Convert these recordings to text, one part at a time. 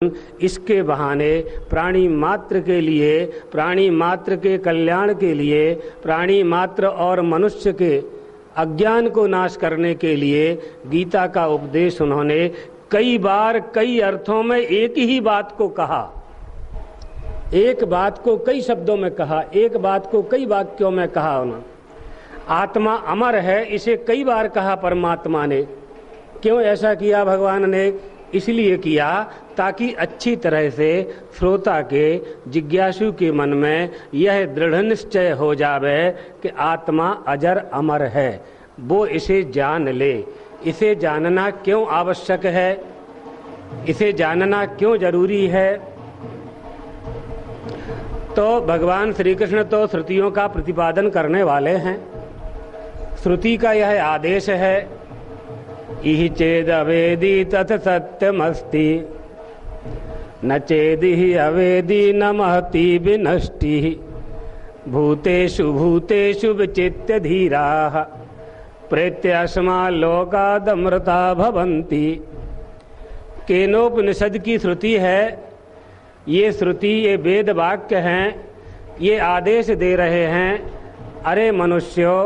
इसके बहाने प्राणी मात्र के लिए, प्राणी मात्र के कल्याण के लिए, प्राणी मात्र और मनुष्य के अज्ञान को नाश करने के लिए गीता का उपदेश उन्होंने कई बार कई अर्थों में एक ही बात को कहा, एक बात को कई शब्दों में कहा, एक बात को कई वाक्यों में कहा। उन्होंने आत्मा अमर है, इसे कई बार कहा परमात्मा ने। क्यों ऐसा किया भगवान ने? इसलिए किया ताकि अच्छी तरह से श्रोता के, जिज्ञासु के मन में यह दृढ़ निश्चय हो जावे कि आत्मा अजर अमर है, वो इसे जान ले। इसे जानना क्यों आवश्यक है, इसे जानना क्यों जरूरी है? तो भगवान श्री कृष्ण तो श्रुतियों का प्रतिपादन करने वाले हैं। श्रुति का यह आदेश है, इहि चेदवेदी तथ सत्यमस्ति, न चेदिहि अवेदी न महति विनष्टि, भूतेषु भूतेषु विचित्य धीराः प्रेत्यस्मा लोकादमृता भवन्ति। केनोपनिषद की श्रुति है। ये श्रुति, ये वेद वाक्य हैं, ये आदेश दे रहे हैं, अरे मनुष्यों,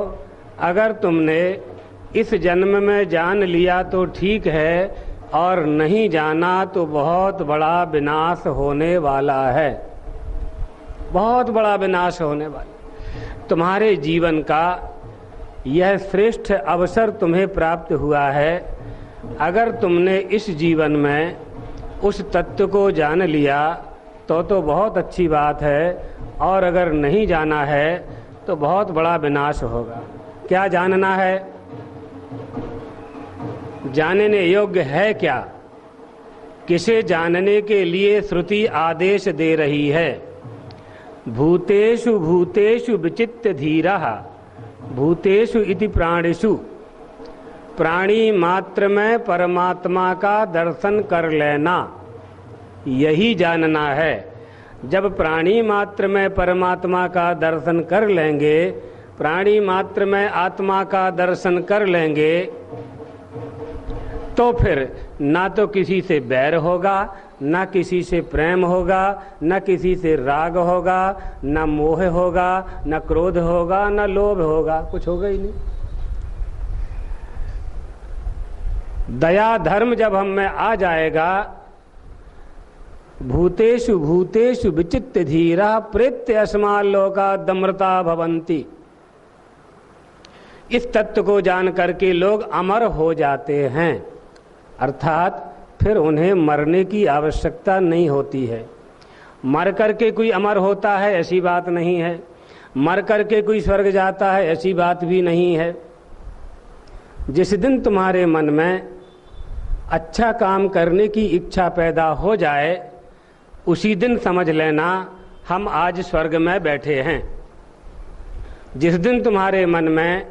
अगर तुमने इस जन्म में जान लिया तो ठीक है, और नहीं जाना तो बहुत बड़ा विनाश होने वाला है, बहुत बड़ा विनाश होने वाला। तुम्हारे जीवन का यह श्रेष्ठ अवसर तुम्हें प्राप्त हुआ है। अगर तुमने इस जीवन में उस तत्व को जान लिया तो बहुत अच्छी बात है, और अगर नहीं जाना है तो बहुत बड़ा विनाश होगा। क्या जानना है? जानने योग्य है क्या? किसे जानने के लिए श्रुति आदेश दे रही है? भूतेषु भूतेषु विचित्य धीरः, भूतेषु इति प्राणिषु, प्राणी मात्र में परमात्मा का दर्शन कर लेना, यही जानना है। जब प्राणी मात्र में परमात्मा का दर्शन कर लेंगे, प्राणी मात्र में आत्मा का दर्शन कर लेंगे, तो फिर ना तो किसी से बैर होगा, ना किसी से प्रेम होगा, ना किसी से राग होगा, ना मोह होगा, ना क्रोध होगा, ना लोभ होगा, कुछ होगा ही नहीं। दया धर्म जब हम में आ जाएगा, भूतेषु भूतेषु विचित्य धीरा प्रेत्य अस्मा लोकादमृता भवन्ति, इस तत्व को जान करके लोग अमर हो जाते हैं। अर्थात फिर उन्हें मरने की आवश्यकता नहीं होती है। मर करके कोई अमर होता है ऐसी बात नहीं है, मर करके कोई स्वर्ग जाता है ऐसी बात भी नहीं है। जिस दिन तुम्हारे मन में अच्छा काम करने की इच्छा पैदा हो जाए, उसी दिन समझ लेना हम आज स्वर्ग में बैठे हैं। जिस दिन तुम्हारे मन में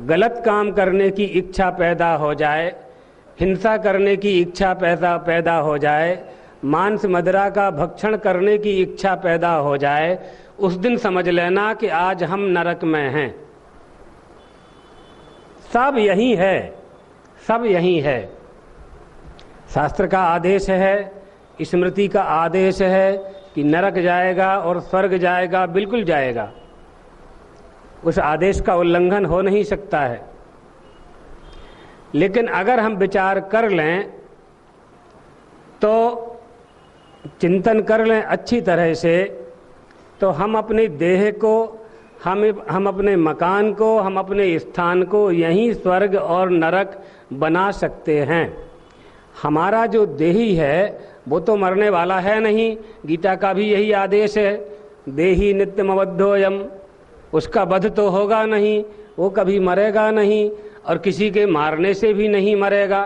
गलत काम करने की इच्छा पैदा हो जाए, हिंसा करने की इच्छा पैदा हो जाए, मांस मदिरा का भक्षण करने की इच्छा पैदा हो जाए, उस दिन समझ लेना कि आज हम नरक में हैं। सब यही है, सब यही है। शास्त्र का आदेश है, स्मृति का आदेश है कि नरक जाएगा और स्वर्ग जाएगा, बिल्कुल जाएगा। उस आदेश का उल्लंघन हो नहीं सकता है। लेकिन अगर हम विचार कर लें, तो चिंतन कर लें अच्छी तरह से, तो हम अपने देह को, हम अपने मकान को, हम अपने स्थान को यहीं स्वर्ग और नरक बना सकते हैं। हमारा जो देही है वो तो मरने वाला है नहीं। गीता का भी यही आदेश है, देही नित्यमवध्योयम, उसका वध तो होगा नहीं, वो कभी मरेगा नहीं, और किसी के मारने से भी नहीं मरेगा।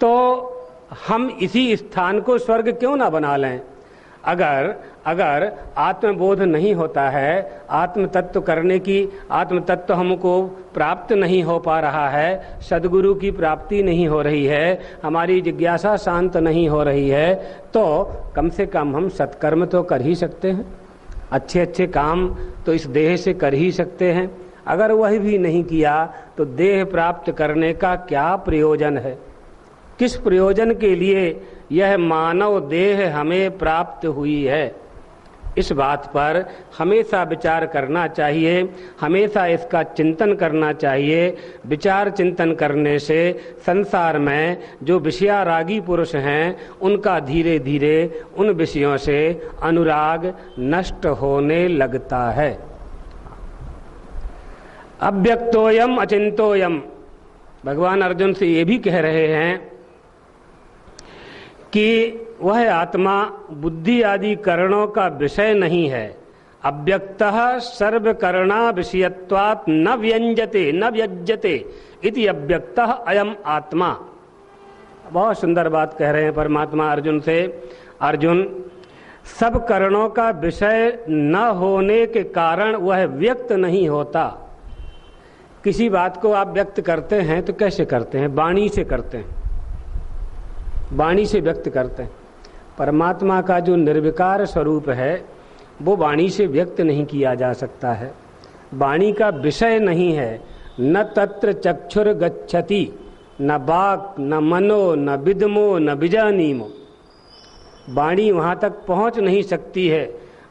तो हम इसी स्थान को स्वर्ग क्यों ना बना लें? अगर आत्मबोध नहीं होता है, आत्म तत्व करने की, आत्म तत्व हमको प्राप्त नहीं हो पा रहा है, सद्गुरु की प्राप्ति नहीं हो रही है, हमारी जिज्ञासा शांत नहीं हो रही है, तो कम से कम हम सत्कर्म तो कर ही सकते हैं, अच्छे अच्छे काम तो इस देह से कर ही सकते हैं। अगर वह भी नहीं किया तो देह प्राप्त करने का क्या प्रयोजन है? किस प्रयोजन के लिए यह मानव देह हमें प्राप्त हुई है, इस बात पर हमेशा विचार करना चाहिए, हमेशा इसका चिंतन करना चाहिए। विचार चिंतन करने से संसार में जो विषयारागी पुरुष हैं उनका धीरे धीरे उन विषयों से अनुराग नष्ट होने लगता है। अव्यक्तोयम अचिंतोयम, भगवान अर्जुन से ये भी कह रहे हैं कि वह आत्मा बुद्धि आदि करणों का विषय नहीं है। अव्यक्तः सर्व करणा विषयत्वात् न व्यंजते न व्यज्यते इति अव्यक्तः अयम आत्मा। बहुत सुंदर बात कह रहे हैं परमात्मा अर्जुन से। अर्जुन, सब करणों का विषय न होने के कारण वह व्यक्त नहीं होता। किसी बात को आप व्यक्त करते हैं तो कैसे करते हैं? वाणी से करते हैं, वाणी से व्यक्त करते हैं। परमात्मा का जो निर्विकार स्वरूप है वो वाणी से व्यक्त नहीं किया जा सकता है, वाणी का विषय नहीं है। न तत्र चक्षुर गच्छति न वाक् न मनो न विद्मो न विजानीमो, वाणी वहाँ तक पहुँच नहीं सकती है।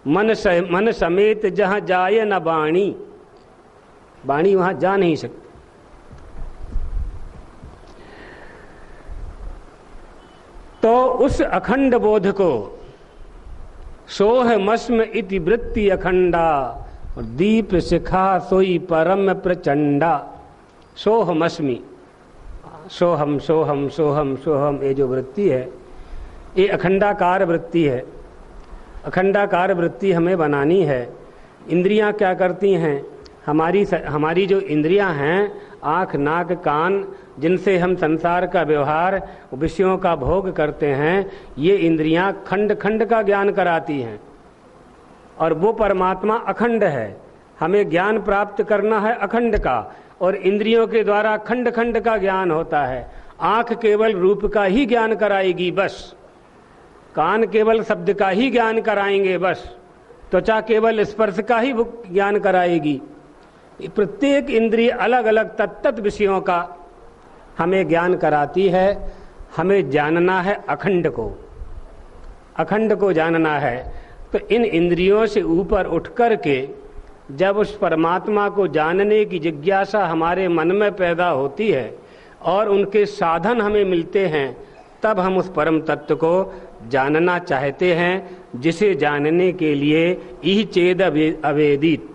मन समेत जहाँ जाए न वाणी, वाणी वहाँ जा नहीं सकती। तो उस अखंड बोध को सोहमस्म इति वृत्ति अखंडा और दीप शिखा सोई परम प्रचंडा। सोहमस्मि, सोहम सोहम सोहम सोहम, ये जो वृत्ति है ये अखंडाकार वृत्ति है। अखंडाकार वृत्ति हमें बनानी है। इंद्रियां क्या करती हैं? हमारी जो इंद्रियां हैं, आँख नाक कान, जिनसे हम संसार का व्यवहार विषयों का भोग करते हैं, ये इंद्रियां खंड खंड का ज्ञान कराती हैं और वो परमात्मा अखंड है। हमें ज्ञान प्राप्त करना है अखंड का, और इंद्रियों के द्वारा खंड खंड का ज्ञान होता है। आँख केवल रूप का ही ज्ञान कराएगी बस, कान केवल शब्द का ही ज्ञान कराएंगे बस, त्वचा केवल स्पर्श का ही ज्ञान कराएगी। प्रत्येक इंद्रिय अलग अलग तत्त विषयों का हमें ज्ञान कराती है। हमें जानना है अखंड को, अखंड को जानना है। तो इन इंद्रियों से ऊपर उठ कर के जब उस परमात्मा को जानने की जिज्ञासा हमारे मन में पैदा होती है और उनके साधन हमें मिलते हैं, तब हम उस परम तत्व को जानना चाहते हैं, जिसे जानने के लिए इह चेद अवेदित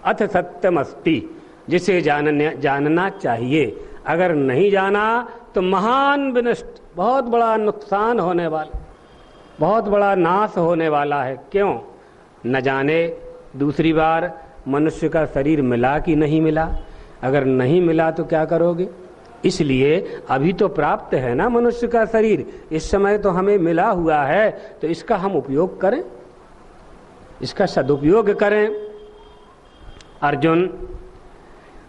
अथ सत्यमस्ति, जिसे जानना चाहिए। अगर नहीं जाना तो महान विनष्ट, बहुत बड़ा नुकसान होने वाला, बहुत बड़ा नाश होने वाला है। क्यों न जाने? दूसरी बार मनुष्य का शरीर मिला कि नहीं मिला? अगर नहीं मिला तो क्या करोगे? इसलिए अभी तो प्राप्त है ना मनुष्य का शरीर, इस समय तो हमें मिला हुआ है, तो इसका हम उपयोग करें, इसका सदुपयोग करें। अर्जुन,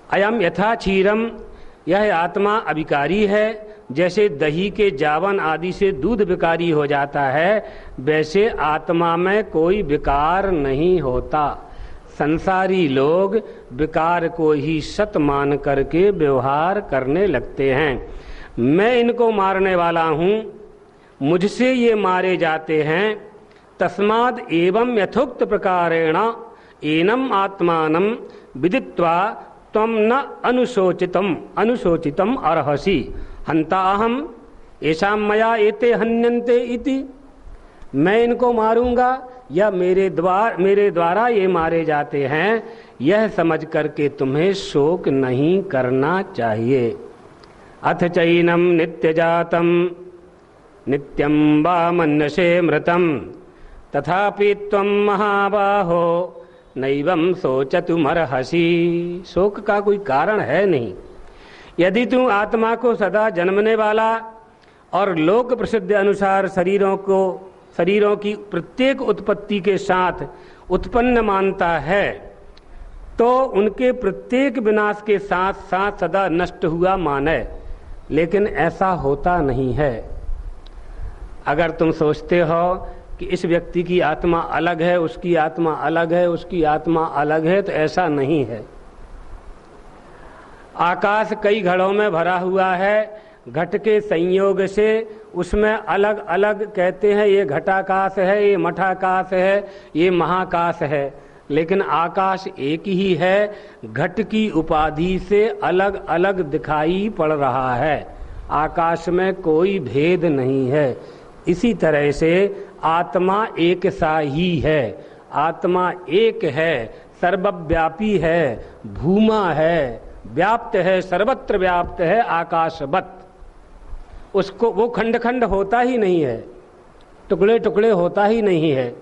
अयम यथा क्षीरम, यह आत्मा अविकारी है। जैसे दही के जावन आदि से दूध विकारी हो जाता है, वैसे आत्मा में कोई विकार नहीं होता। संसारी लोग विकार को ही सत मान करके व्यवहार करने लगते हैं। मैं इनको मारने वाला हूँ, मुझसे ये मारे जाते हैं। तस्माद एवं यथोक्त प्रकारेण एनम आत्मानं विदित्वा त्वं न अनुशोचितम अर्हसि हंताहम ऐसा मया एते हन्यन्ते इति। मैं इनको मारूंगा या मेरे द्वारा ये मारे जाते हैं, यह समझ करके तुम्हें शोक नहीं करना चाहिए। अथ चैनम नित्यजातम नित्यं वा मन्यसे मृतम तथापि त्वं महाबाहो नैवं शोचतुमर्हसि। शोक का कोई कारण है नहीं। यदि तू आत्मा को सदा जन्मने वाला और लोक प्रसिद्ध अनुसार शरीरों की प्रत्येक उत्पत्ति के साथ उत्पन्न मानता है, तो उनके प्रत्येक विनाश के साथ साथ सदा नष्ट हुआ माने। लेकिन ऐसा होता नहीं है। अगर तुम सोचते हो कि इस व्यक्ति की आत्मा अलग है, उसकी आत्मा अलग है, उसकी आत्मा अलग है, तो ऐसा नहीं है। आकाश कई घड़ों में भरा हुआ है, घट के संयोग से उसमें अलग अलग कहते हैं, ये घटाकाश है, ये मठाकाश है, ये महाकाश है, लेकिन आकाश एक ही है। घट की उपाधि से अलग अलग दिखाई पड़ रहा है, आकाश में कोई भेद नहीं है। इसी तरह से आत्मा एक सा ही है, आत्मा एक है, सर्वव्यापी है, भूमा है, व्याप्त है, सर्वत्र व्याप्त है, आकाशवत। उसको वो खंड खंड होता ही नहीं है, टुकड़े टुकड़े होता ही नहीं है।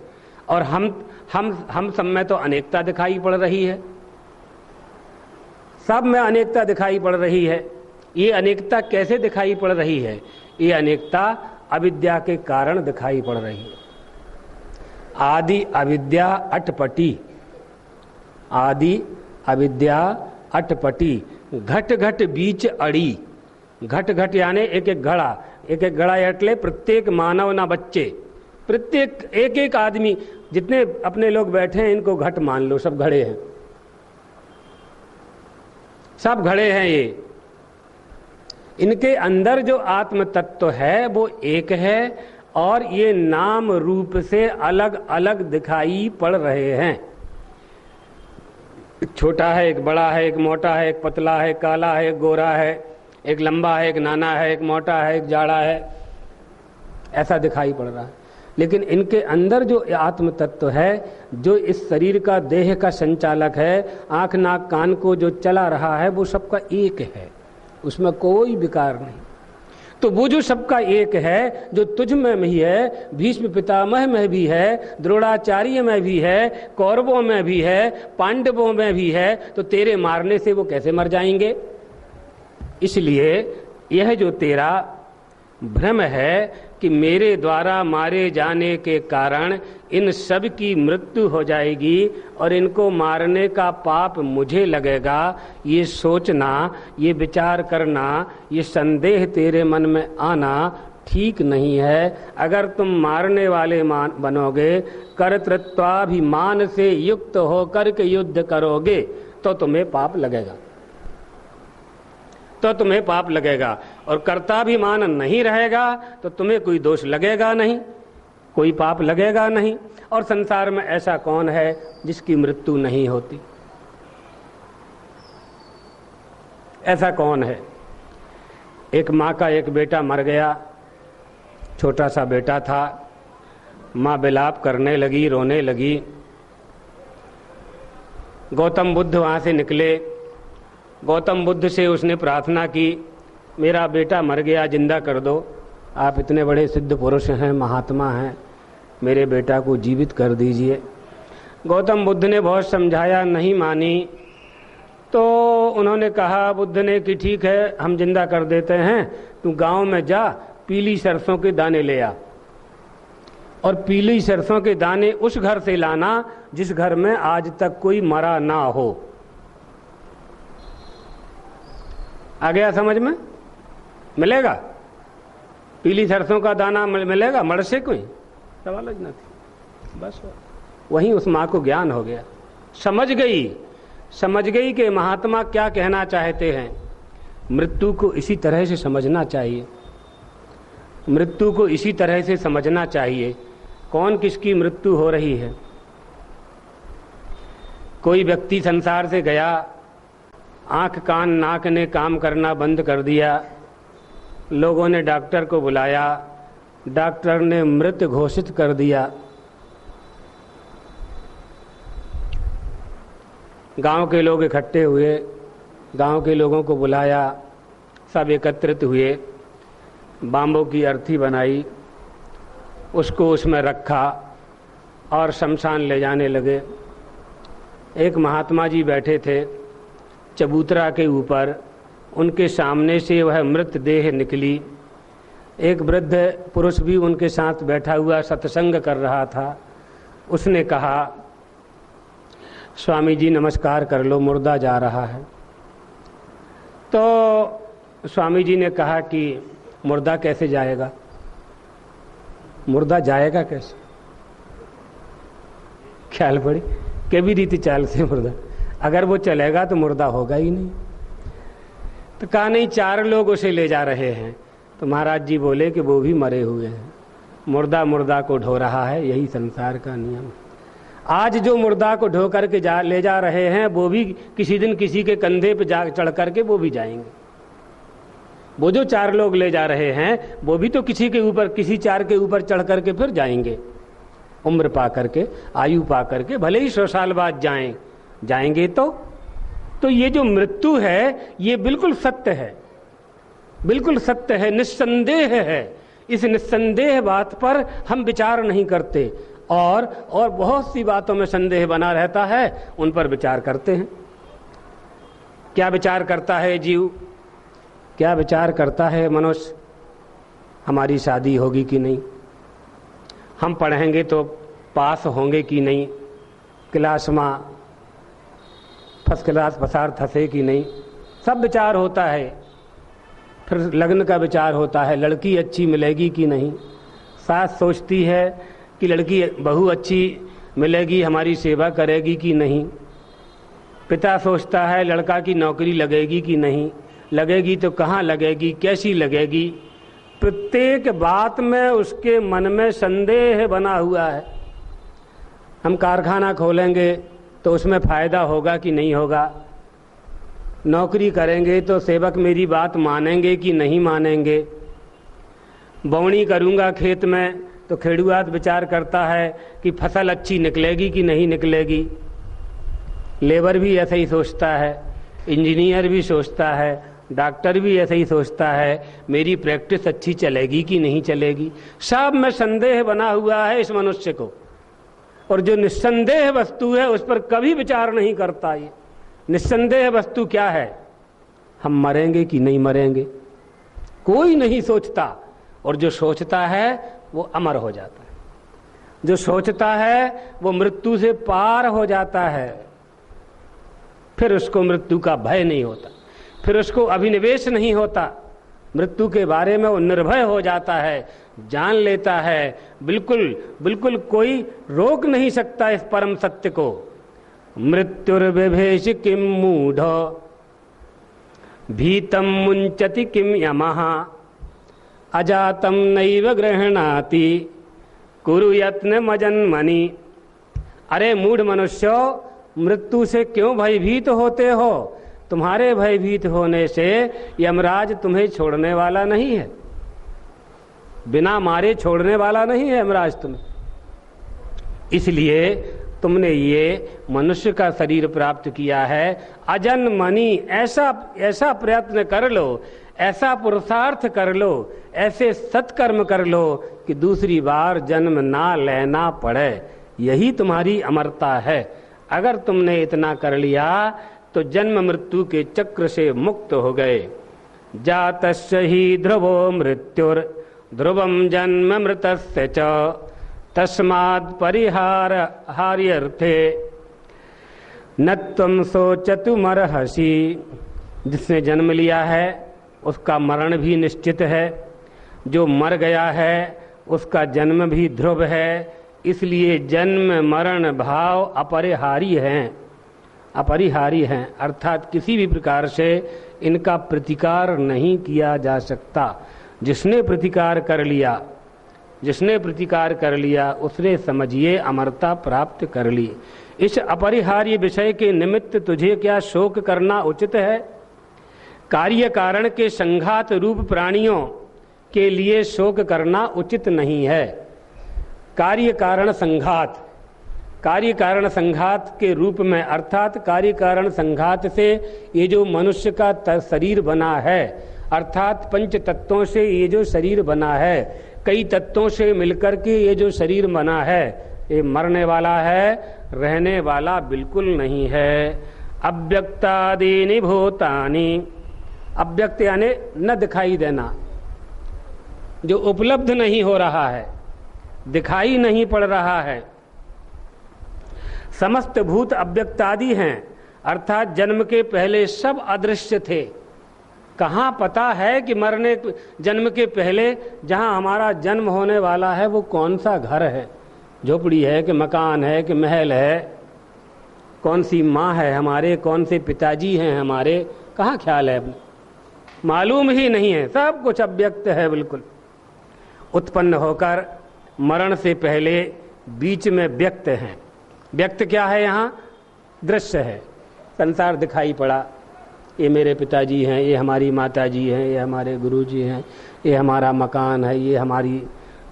और हम सब में तो अनेकता दिखाई पड़ रही है, सब में अनेकता दिखाई पड़ रही है। ये अनेकता कैसे दिखाई पड़ रही है? ये अनेकता अविद्या के कारण दिखाई पड़ रही है। आदि अविद्या अटपटी, आदि अविद्या अटपटी, घट घट बीच अड़ी। घट घट यानी एक एक घड़ा, एक एक घड़ा एटले प्रत्येक मानव ना बच्चे, प्रत्येक एक एक आदमी, जितने अपने लोग बैठे हैं इनको घट मान लो, सब घड़े हैं, सब घड़े हैं। ये इनके अंदर जो आत्म तत्व है वो एक है, और ये नाम रूप से अलग अलग दिखाई पड़ रहे हैं। एक छोटा है, एक बड़ा है, एक मोटा है, एक पतला है, एक काला है, एक गोरा है, एक लंबा है, एक नाना है, एक मोटा है, एक जाड़ा है, ऐसा दिखाई पड़ रहा है। लेकिन इनके अंदर जो आत्म तत्व है, जो इस शरीर का, देह का संचालक है, आंख नाक कान को जो चला रहा है, वो सबका एक है, उसमें कोई विकार नहीं। तो वो जो सबका एक है, जो तुझ में भी है, भीष्म पितामह में भी है, द्रोणाचार्य में भी है, कौरवों में भी है, पांडवों में भी है, तो तेरे मारने से वो कैसे मर जाएंगे? इसलिए यह जो तेरा भ्रम है कि मेरे द्वारा मारे जाने के कारण इन सब की मृत्यु हो जाएगी और इनको मारने का पाप मुझे लगेगा, ये सोचना, ये विचार करना, ये संदेह तेरे मन में आना ठीक नहीं है। अगर तुम मारने वाले बनोगे, कर्तृत्वाभिमान से युक्त होकर के युद्ध करोगे, तो तुम्हें पाप लगेगा, तो तुम्हें पाप लगेगा। और कर्ताभिमान नहीं रहेगा तो तुम्हें कोई दोष लगेगा नहीं, कोई पाप लगेगा नहीं। और संसार में ऐसा कौन है जिसकी मृत्यु नहीं होती? ऐसा कौन है? एक माँ का एक बेटा मर गया, छोटा सा बेटा था। माँ विलाप करने लगी, रोने लगी। गौतम बुद्ध वहाँ से निकले। गौतम बुद्ध से उसने प्रार्थना की, मेरा बेटा मर गया, जिंदा कर दो। आप इतने बड़े सिद्ध पुरुष हैं, महात्मा हैं, मेरे बेटा को जीवित कर दीजिए। गौतम बुद्ध ने बहुत समझाया, नहीं मानी। तो उन्होंने कहा, बुद्ध ने, कि ठीक है, हम जिंदा कर देते हैं, तू गांव में जा, पीली सरसों के दाने ले आ, और पीली सरसों के दाने उस घर से लाना जिस घर में आज तक कोई मरा ना हो। आ गया समझ में? मिलेगा पीली सरसों का दाना, मिलेगा मड़ से कोई सवाल ही ना थी। बस वहीं उस माँ को ज्ञान हो गया, समझ गई कि महात्मा क्या कहना चाहते हैं। मृत्यु को इसी तरह से समझना चाहिए, मृत्यु को इसी तरह से समझना चाहिए। कौन किसकी मृत्यु हो रही है? कोई व्यक्ति संसार से गया, आंख कान नाक ने काम करना बंद कर दिया, लोगों ने डॉक्टर को बुलाया, डॉक्टर ने मृत घोषित कर दिया। गांव के लोग इकट्ठे हुए, गांव के लोगों को बुलाया, सब एकत्रित हुए, बांबों की अर्थी बनाई, उसको उसमें रखा और शमशान ले जाने लगे। एक महात्मा जी बैठे थे चबूतरा के ऊपर, उनके सामने से वह मृत देह निकली। एक वृद्ध पुरुष भी उनके साथ बैठा हुआ सत्संग कर रहा था। उसने कहा, स्वामी जी नमस्कार कर लो, मुर्दा जा रहा है। तो स्वामी जी ने कहा कि मुर्दा कैसे जाएगा? मुर्दा जाएगा कैसे? ख्याल पड़ी के भी रीति चाल से मुर्दा, अगर वो चलेगा तो मुर्दा होगा ही नहीं। तो कहा नहीं, 4 लोग उसे ले जा रहे हैं। तो महाराज जी बोले कि वो भी मरे हुए हैं, मुर्दा मुर्दा को ढो रहा है, यही संसार का नियम। आज जो मुर्दा को ढो करके ले जा रहे हैं वो भी किसी दिन किसी के कंधे पे चढ़ करके वो भी जाएंगे। वो जो 4 लोग ले जा रहे हैं वो भी तो किसी के ऊपर, किसी 4 के ऊपर चढ़ करके फिर जाएंगे, उम्र पा करके, आयु पा करके, भले ही 100 साल बाद जाएंगे। तो ये जो मृत्यु है ये बिल्कुल सत्य है, बिल्कुल सत्य है, निस्संदेह है। इस निस्संदेह बात पर हम विचार नहीं करते और बहुत सी बातों में संदेह बना रहता है, उन पर विचार करते हैं। क्या विचार करता है जीव, क्या विचार करता है मनुष्य? हमारी शादी होगी कि नहीं, हम पढ़ेंगे तो पास होंगे कि नहीं, क्लास में फर्स्ट क्लास पसार थसे कि नहीं, सब विचार होता है। फिर लग्न का विचार होता है, लड़की अच्छी मिलेगी कि नहीं, सास सोचती है कि लड़की बहू अच्छी मिलेगी, हमारी सेवा करेगी कि नहीं, पिता सोचता है लड़का की नौकरी लगेगी कि नहीं, लगेगी तो कहाँ लगेगी, कैसी लगेगी। प्रत्येक बात में उसके मन में संदेह बना हुआ है। हम कारखाना खोलेंगे तो उसमें फायदा होगा कि नहीं होगा, नौकरी करेंगे तो सेवक मेरी बात मानेंगे कि नहीं मानेंगे, बौनी करूंगा खेत में तो खेड़ुआत विचार करता है कि फसल अच्छी निकलेगी कि नहीं निकलेगी। लेबर भी ऐसा ही सोचता है, इंजीनियर भी सोचता है, डॉक्टर भी ऐसा ही सोचता है, मेरी प्रैक्टिस अच्छी चलेगी कि नहीं चलेगी। सब में संदेह बना हुआ है इस मनुष्य को, और जो निस्संदेह वस्तु है उस पर कभी विचार नहीं करता। ये निस्संदेह वस्तु क्या है? हम मरेंगे कि नहीं मरेंगे, कोई नहीं सोचता। और जो सोचता है वो अमर हो जाता है, जो सोचता है वो मृत्यु से पार हो जाता है। फिर उसको मृत्यु का भय नहीं होता, फिर उसको अभिनिवेश नहीं होता, मृत्यु के बारे में वो निर्भय हो जाता है, जान लेता है। बिल्कुल बिल्कुल कोई रोक नहीं सकता इस परम सत्य को। मृत्युर्विभेष किम मूढ़ भीतम मुंचति किम यमः अजातम नैव गृह्णाति कुरु यत्न मजन्मनि। अरे मूढ़ मनुष्यो, मृत्यु से क्यों भयभीत होते हो? तुम्हारे भयभीत होने से यमराज तुम्हें छोड़ने वाला नहीं है, बिना मारे छोड़ने वाला नहीं है यमराज तुम्हें। इसलिए तुमने ये मनुष्य का शरीर प्राप्त किया है। अजन्मनि, ऐसा प्रयत्न कर लो, ऐसा पुरुषार्थ कर लो, ऐसे सत्कर्म कर लो कि दूसरी बार जन्म ना लेना पड़े। यही तुम्हारी अमरता है। अगर तुमने इतना कर लिया तो जन्म मृत्यु के चक्र से मुक्त हो गए। जातस्य ही ध्रुवो मृत्युर ध्रुवम जन्म मृतस्य च तस्मात् परिहार हार्यर्थे न त्वं शोचतुमर्हसि। जिसने जन्म लिया है उसका मरण भी निश्चित है, जो मर गया है उसका जन्म भी ध्रुव है। इसलिए जन्म मरण भाव अपरिहारी हैं, अर्थात किसी भी प्रकार से इनका प्रतिकार नहीं किया जा सकता। जिसने प्रतिकार कर लिया उसने समझिए अमरता प्राप्त कर ली। इस अपरिहार्य विषय के निमित्त तुझे क्या शोक करना उचित है? कार्य कारण के संघात रूप प्राणियों के लिए शोक करना उचित नहीं है। कार्य कारण संघात के रूप में, अर्थात कार्य कारण संघात से ये जो मनुष्य का शरीर बना है, अर्थात पंच तत्वों से ये जो शरीर बना है, कई तत्वों से मिलकर के ये जो शरीर बना है, ये मरने वाला है, रहने वाला बिल्कुल नहीं है। अव्यक्तादीनि भूतानि, अव्यक्त यानी न दिखाई देना, जो उपलब्ध नहीं हो रहा है, दिखाई नहीं पड़ रहा है। समस्त भूत अव्यक्तादि हैं, अर्थात जन्म के पहले सब अदृश्य थे। कहाँ पता है कि मरने जन्म के पहले जहाँ हमारा जन्म होने वाला है वो कौन सा घर है, झोपड़ी है कि मकान है कि महल है, कौन सी माँ है हमारे, कौन से पिताजी हैं हमारे, कहाँ ख्याल है अपने? मालूम ही नहीं है, सब कुछ अव्यक्त है बिल्कुल। उत्पन्न होकर मरण से पहले बीच में व्यक्त है। व्यक्त क्या है? यहाँ दृश्य है, संसार दिखाई पड़ा, ये मेरे पिताजी हैं, ये हमारी माताजी हैं, ये हमारे गुरुजी हैं, ये हमारा मकान है, ये हमारी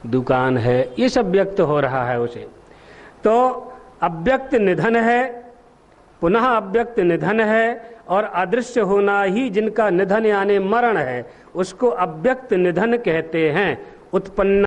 दुकान है, ये सब व्यक्त हो रहा है उसे। तो अव्यक्त निधन है, पुनः अव्यक्त निधन है, और अदृश्य होना ही जिनका निधन यानी मरण है, उसको अव्यक्त निधन कहते हैं। उत्पन्न